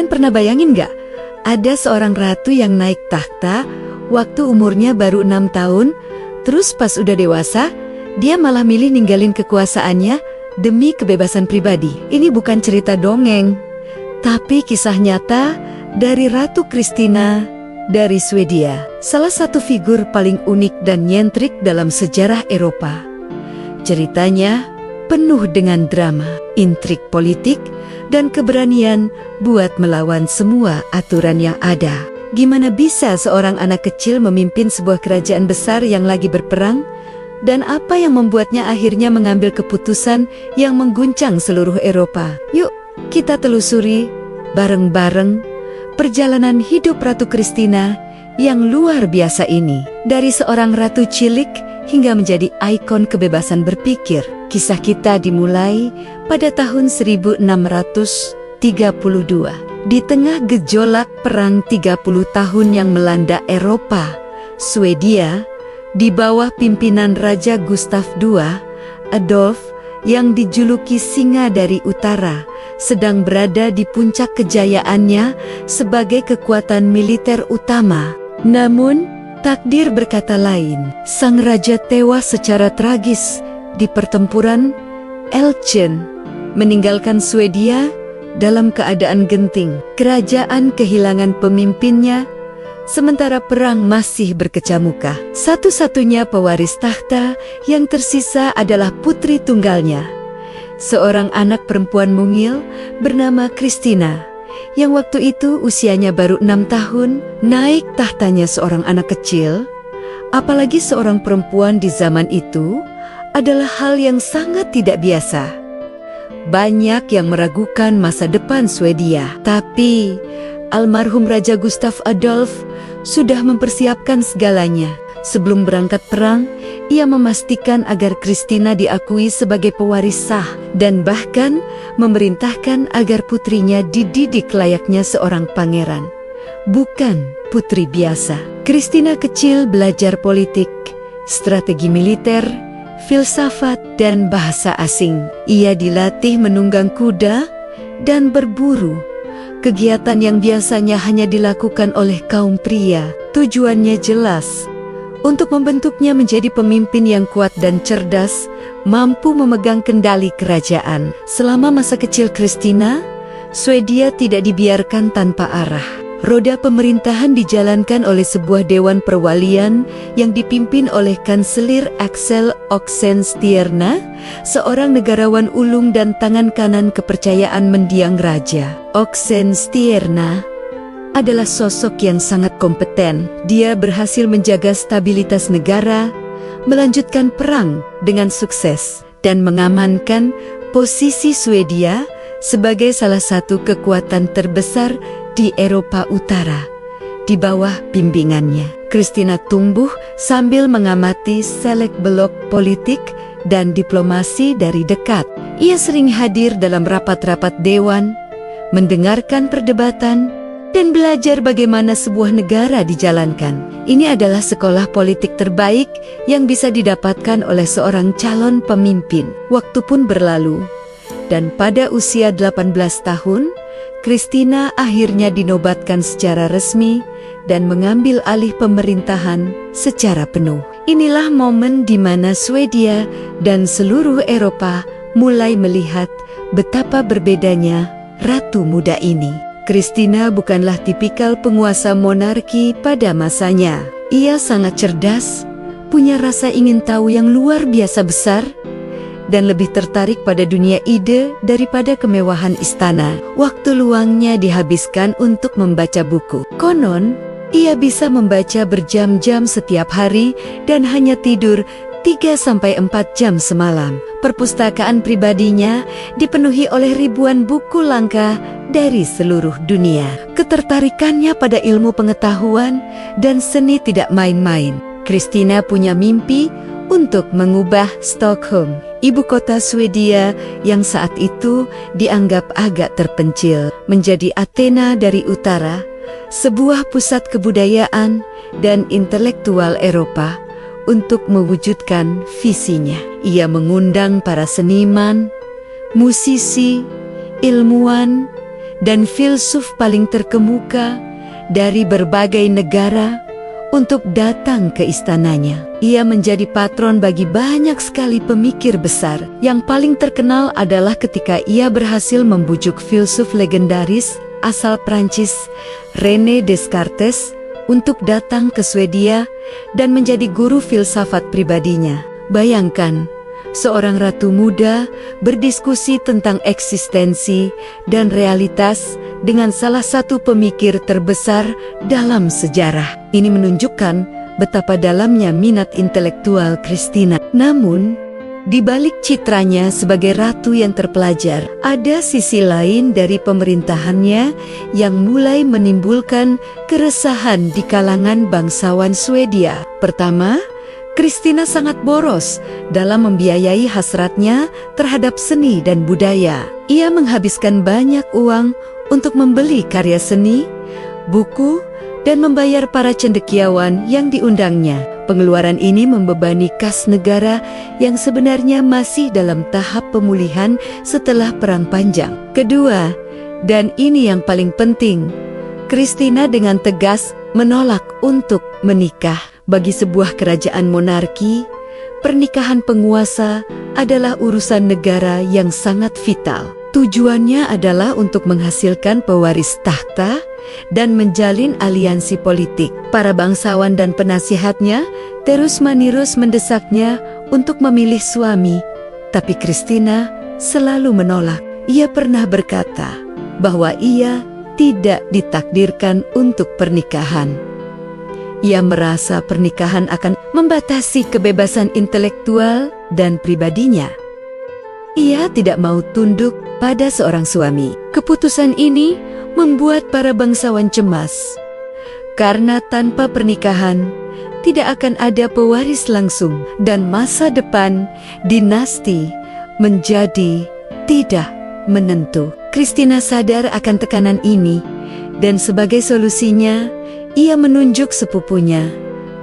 Kalian pernah bayangin nggak? Ada seorang ratu yang naik tahta waktu umurnya baru 6 tahun, terus pas udah dewasa, dia malah milih ninggalin kekuasaannya demi kebebasan pribadi. Ini bukan cerita dongeng, tapi kisah nyata dari Ratu Kristina dari Swedia. Salah satu figur paling unik dan nyentrik dalam sejarah Eropa. Ceritanya penuh dengan drama, intrik politik, dan keberanian buat melawan semua aturan yang ada. Gimana bisa seorang anak kecil memimpin sebuah kerajaan besar yang lagi berperang? Dan apa yang membuatnya akhirnya mengambil keputusan yang mengguncang seluruh Eropa? Yuk, kita telusuri bareng-bareng perjalanan hidup Ratu Kristina yang luar biasa ini. Dari seorang ratu cilik hingga menjadi ikon kebebasan berpikir. Kisah kita dimulai pada tahun 1632. Di tengah gejolak perang 30 tahun yang melanda Eropa, Swedia, di bawah pimpinan Raja Gustav II, Adolf, yang dijuluki Singa dari Utara, sedang berada di puncak kejayaannya sebagai kekuatan militer utama. Namun, takdir berkata lain. Sang raja tewas secara tragis di pertempuran Elchen, meninggalkan Swedia dalam keadaan genting. Kerajaan kehilangan pemimpinnya, sementara perang masih berkecamukah. Satu-satunya pewaris tahta yang tersisa adalah putri tunggalnya, seorang anak perempuan mungil bernama Kristina, yang waktu itu usianya baru 6 tahun. Naik tahtanya seorang anak kecil, apalagi seorang perempuan di zaman itu, adalah hal yang sangat tidak biasa. Banyak yang meragukan masa depan Swedia, tapi almarhum Raja Gustav Adolf sudah mempersiapkan segalanya. Sebelum berangkat perang, ia memastikan agar Kristina diakui sebagai pewaris sah dan bahkan memerintahkan agar putrinya dididik layaknya seorang pangeran, bukan putri biasa. Kristina kecil belajar politik, strategi militer, filsafat, dan bahasa asing. Ia dilatih menunggang kuda dan berburu, kegiatan yang biasanya hanya dilakukan oleh kaum pria. Tujuannya jelas, untuk membentuknya menjadi pemimpin yang kuat dan cerdas, mampu memegang kendali kerajaan. Selama masa kecil Kristina, Swedia tidak dibiarkan tanpa arah. Roda pemerintahan dijalankan oleh sebuah dewan perwalian yang dipimpin oleh Kanselir Axel Oxenstierna, seorang negarawan ulung dan tangan kanan kepercayaan mendiang raja. Oxenstierna adalah sosok yang sangat kompeten. Dia berhasil menjaga stabilitas negara, melanjutkan perang dengan sukses, dan mengamankan posisi Swedia sebagai salah satu kekuatan terbesar di Eropa Utara. Di bawah bimbingannya, Kristina tumbuh sambil mengamati selak-belok politik dan diplomasi dari dekat. Ia sering hadir dalam rapat-rapat dewan, mendengarkan perdebatan, dan belajar bagaimana sebuah negara dijalankan. Ini adalah sekolah politik terbaik yang bisa didapatkan oleh seorang calon pemimpin. Waktu pun berlalu, dan pada usia 18 tahun, Kristina akhirnya dinobatkan secara resmi dan mengambil alih pemerintahan secara penuh. Inilah momen di mana Swedia dan seluruh Eropa mulai melihat betapa berbedanya ratu muda ini. Kristina bukanlah tipikal penguasa monarki pada masanya. Ia sangat cerdas, punya rasa ingin tahu yang luar biasa besar, dan lebih tertarik pada dunia ide daripada kemewahan istana. Waktu luangnya dihabiskan untuk membaca buku. Konon, ia bisa membaca berjam-jam setiap hari dan hanya tidur 3-4 jam semalam. Perpustakaan pribadinya dipenuhi oleh ribuan buku langka dari seluruh dunia. Ketertarikannya pada ilmu pengetahuan dan seni tidak main-main. Kristina punya mimpi untuk mengubah Stockholm, ibu kota Swedia yang saat itu dianggap agak terpencil, menjadi Athena dari utara, sebuah pusat kebudayaan dan intelektual Eropa. Untuk mewujudkan visinya, ia mengundang para seniman, musisi, ilmuwan, dan filsuf paling terkemuka dari berbagai negara untuk datang ke istananya. Ia menjadi patron bagi banyak sekali pemikir besar. Yang paling terkenal adalah ketika ia berhasil membujuk filsuf legendaris asal Prancis, René Descartes, untuk datang ke Swedia dan menjadi guru filsafat pribadinya. Bayangkan, seorang ratu muda berdiskusi tentang eksistensi dan realitas dengan salah satu pemikir terbesar dalam sejarah. Ini menunjukkan betapa dalamnya minat intelektual Christina. Namun, di balik citranya sebagai ratu yang terpelajar, ada sisi lain dari pemerintahannya yang mulai menimbulkan keresahan di kalangan bangsawan Swedia. Pertama, Christina sangat boros dalam membiayai hasratnya terhadap seni dan budaya. Ia menghabiskan banyak uang untuk membeli karya seni, buku, dan membayar para cendekiawan yang diundangnya. Pengeluaran ini membebani kas negara yang sebenarnya masih dalam tahap pemulihan setelah Perang Panjang. Kedua, dan ini yang paling penting, Christina dengan tegas menolak untuk menikah. Bagi sebuah kerajaan monarki, pernikahan penguasa adalah urusan negara yang sangat vital. Tujuannya adalah untuk menghasilkan pewaris tahta dan menjalin aliansi politik. Para bangsawan dan penasihatnya terus-menerus mendesaknya untuk memilih suami, tapi Christina selalu menolak. Ia pernah berkata bahwa ia tidak ditakdirkan untuk pernikahan. Ia merasa pernikahan akan membatasi kebebasan intelektual dan pribadinya. Ia tidak mau tunduk pada seorang suami. Keputusan ini membuat para bangsawan cemas, karena tanpa pernikahan tidak akan ada pewaris langsung dan masa depan dinasti menjadi tidak menentu. Christina sadar akan tekanan ini dan sebagai solusinya, ia menunjuk sepupunya,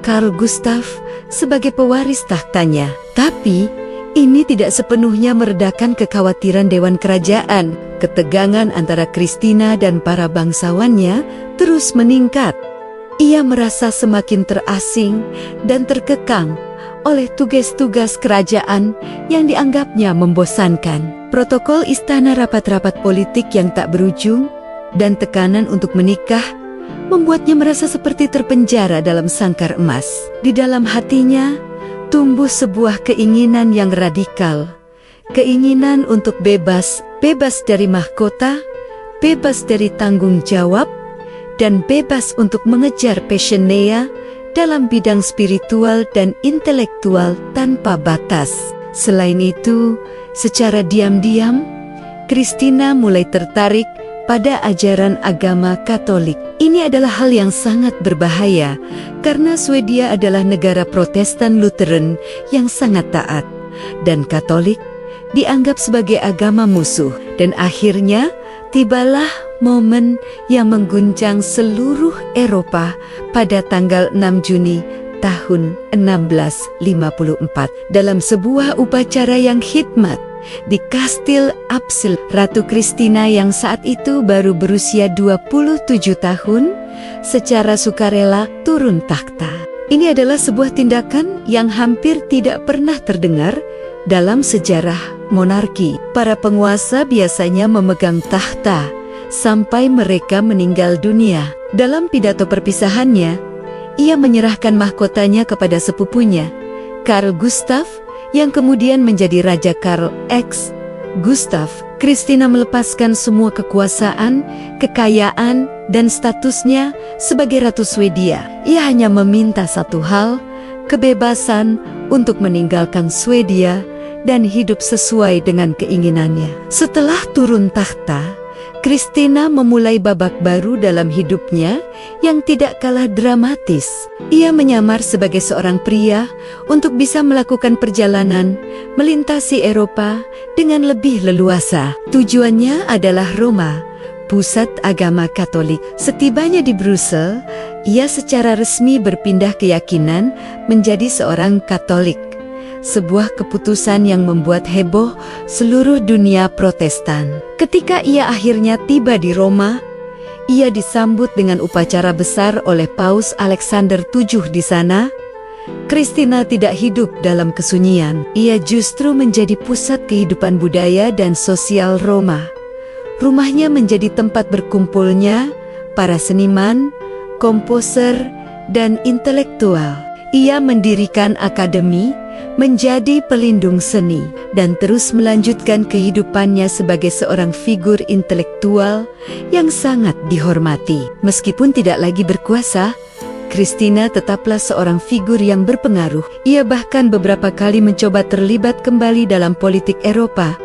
Carl Gustav, sebagai pewaris tahtanya. Tapi, ini tidak sepenuhnya meredakan kekhawatiran Dewan Kerajaan. Ketegangan antara Christina dan para bangsawannya terus meningkat. Ia merasa semakin terasing dan terkekang oleh tugas-tugas kerajaan yang dianggapnya membosankan. Protokol istana, rapat-rapat politik yang tak berujung, dan tekanan untuk menikah membuatnya merasa seperti terpenjara dalam sangkar emas. Di dalam hatinya tumbuh sebuah keinginan yang radikal. Keinginan untuk bebas dari mahkota, bebas dari tanggung jawab, dan bebas untuk mengejar passionnya dalam bidang spiritual dan intelektual tanpa batas. Selain itu, secara diam-diam, Christina mulai tertarik pada ajaran agama Katolik. Ini adalah hal yang sangat berbahaya karena Swedia adalah negara Protestan Lutheran yang sangat taat, dan Katolik dianggap sebagai agama musuh. Dan akhirnya tibalah momen yang mengguncang seluruh Eropa pada tanggal 6 Juni tahun 1654 dalam sebuah upacara yang khidmat di Kastil Apsil. Ratu Christina yang saat itu baru berusia 27 tahun secara sukarela turun takhta. Ini adalah sebuah tindakan yang hampir tidak pernah terdengar dalam sejarah monarki. Para penguasa biasanya memegang takhta sampai mereka meninggal dunia. Dalam pidato perpisahannya, ia menyerahkan mahkotanya kepada sepupunya, Carl Gustav, yang kemudian menjadi Raja Carl X. Gustav. Christina melepaskan semua kekuasaan, kekayaan, dan statusnya sebagai Ratu Swedia. Ia hanya meminta satu hal, kebebasan untuk meninggalkan Swedia dan hidup sesuai dengan keinginannya. Setelah turun takhta, Christina memulai babak baru dalam hidupnya yang tidak kalah dramatis. Ia menyamar sebagai seorang pria untuk bisa melakukan perjalanan melintasi Eropa dengan lebih leluasa. Tujuannya adalah Roma, pusat agama Katolik. Setibanya di Brussel, ia secara resmi berpindah keyakinan menjadi seorang Katolik. sebuah keputusan yang membuat heboh seluruh dunia Protestan. Ketika ia akhirnya tiba di Roma, ia disambut dengan upacara besar oleh Paus Alexander VII di sana. Christina tidak hidup dalam kesunyian. Ia justru menjadi pusat kehidupan budaya dan sosial Roma. Rumahnya menjadi tempat berkumpulnya para seniman, komposer, dan intelektual. Ia mendirikan akademi, menjadi pelindung seni, dan terus melanjutkan kehidupannya sebagai seorang figur intelektual yang sangat dihormati. Meskipun tidak lagi berkuasa, Christina tetaplah seorang figur yang berpengaruh. Ia bahkan beberapa kali mencoba terlibat kembali dalam politik Eropa.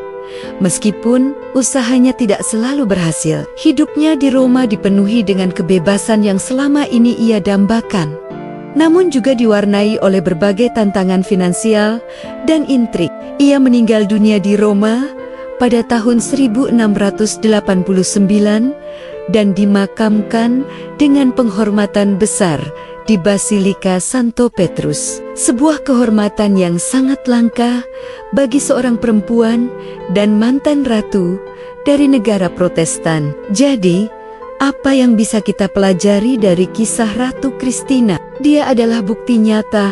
Meskipun usahanya tidak selalu berhasil, hidupnya di Roma dipenuhi dengan kebebasan yang selama ini ia dambakan. Namun juga diwarnai oleh berbagai tantangan finansial dan intrik. Ia meninggal dunia di Roma pada tahun 1689 dan dimakamkan dengan penghormatan besar di Basilika Santo Petrus. Sebuah kehormatan yang sangat langka bagi seorang perempuan dan mantan ratu dari negara Protestan. Jadi, apa yang bisa kita pelajari dari kisah Ratu Christina? Dia adalah bukti nyata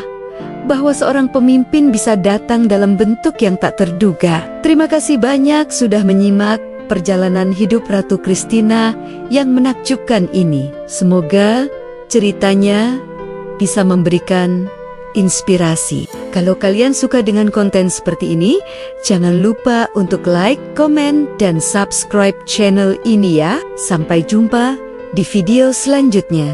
bahwa seorang pemimpin bisa datang dalam bentuk yang tak terduga. Terima kasih banyak sudah menyimak perjalanan hidup Ratu Christina yang menakjubkan ini. Semoga ceritanya bisa memberikan inspirasi. Kalau kalian suka dengan konten seperti ini, jangan lupa untuk like, komen, dan subscribe channel ini ya. Sampai jumpa di video selanjutnya.